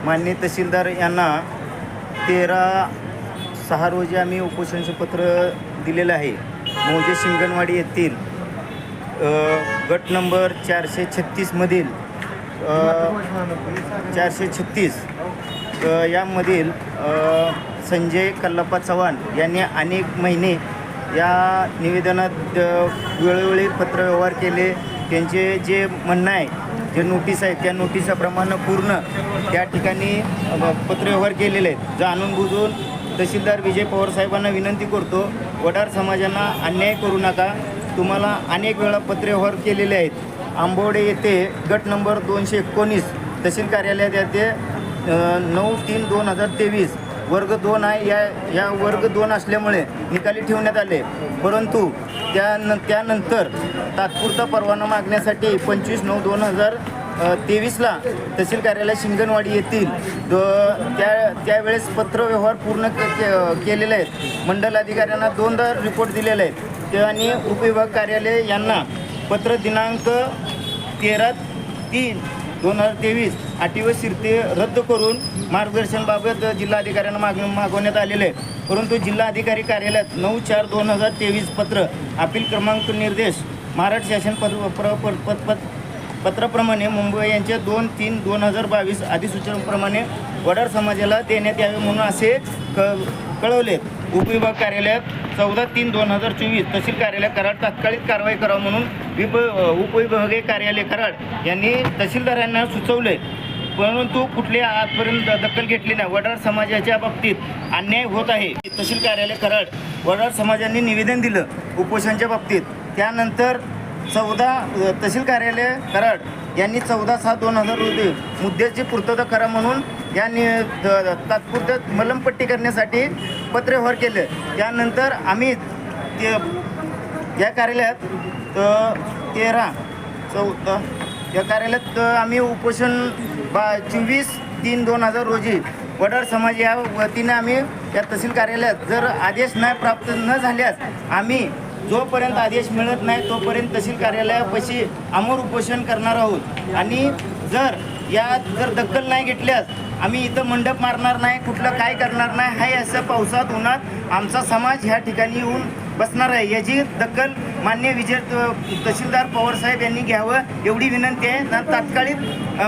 माननीय तहसीलदार यांना 13/6 रोजी आम्ही उपोषणाचे पत्र दिलेलं आहे. मौजे शिंगणवाडी येथील गट नंबर 436 मधील 436 यामधील संजय कल्लाप्पा चव्हाण यांनी अनेक महिने या निवेदनात वेळोवेळी पत्रव्यवहार केले. त्यांचे जे म्हणणं आहे, जे नोटीस आहे, त्या नोटिसाप्रमाणे पूर्ण त्या ठिकाणी पत्रव्यवहार केलेले आहेत. जाणून बुजून तहसीलदार विजय पवार साहेबांना विनंती करतो, वडार समाजांना अन्याय करू नका. तुम्हाला अनेक वेळा पत्रव्यवहार केलेले आहेत. आंबवडे येथे गट नंबर 219 तहसील कार्यालयात येथे 9/3/2023 वर्ग 2 आहे. या वर्ग 2 असल्यामुळे निकाली ठेवण्यात आले, परंतु त्यानंतर तात्पुरता परवाना मागण्यासाठी 25/9/2023ला तहसील कार्यालय शिंगणवाडी येथील त्यावेळेस पत्रव्यवहार पूर्ण केलेले आहेत. मंडल अधिकाऱ्यांना 2दा रिपोर्ट दिलेले आहेत. त्यांनी उपविभाग कार्यालय यांना पत्र दिनांक 13/3/2023 8 व शिर्ते रद्द करून मार्गदर्शनबाबत जिल्हाधिकाऱ्यांना मागवण्यात आलेले आहे. परंतु जिल्हाधिकारी कार्यालयात 9/4/2023 पत्र अपील क्रमांक निर्देश महाराष्ट्र शासन पत्राप्रमाणे मुंबई यांच्या 2/3/2022 अधिसूचनेप्रमाणे वडार समाजाला देण्यात यावे म्हणून असे कळवले. उपविभाग कार्यालयात 14/3/2024 तहसील कार्यालय कराड तात्कालिक कारवाई करावी म्हणून उपविभागीय कार्यालय कराड यांनी तहसीलदारांना सुचवले, परंतु कुठली आजपर्यंत दखल घेतली नाही. वडार समाजाच्या बाबतीत अन्याय होत आहे. तहसील कार्यालय कराड वडार समाजांनी निवेदन दिलं उपोषणाच्या बाबतीत. त्यानंतर तहसील कार्यालय कराड यांनी 14/6/2000 रोजी मुद्द्याची पूर्तता करा म्हणून यांनी तात्पुरतं मलमपट्टी करण्यासाठी पत्रव्यवहार केले. त्यानंतर आम्ही या कार्यालयात 13/14 या कार्यालयात आम्ही उपोषण 24/3/2000 रोजी वडार समाज या वतीने आम्ही या तहसील कार्यालयात जर आदेश नाही प्राप्त न झाल्यास आम्ही जोपर्यंत आदेश मिळत नाही तोपर्यंत तहसील कार्यालयापाशी आमोर उपोषण करणार आहोत. आणि जर दखल नाही घेतल्यास आम्ही इथं मंडप मारणार नाही, कुठलं काय करणार नाही. हाय असं पावसात उन्हात आमचा समाज ह्या ठिकाणी येऊन बसणार आहे. याची दखल माननीय तहसीलदार पवार साहेब यांनी घ्यावं एवढी विनंती आहे. तात्कालिक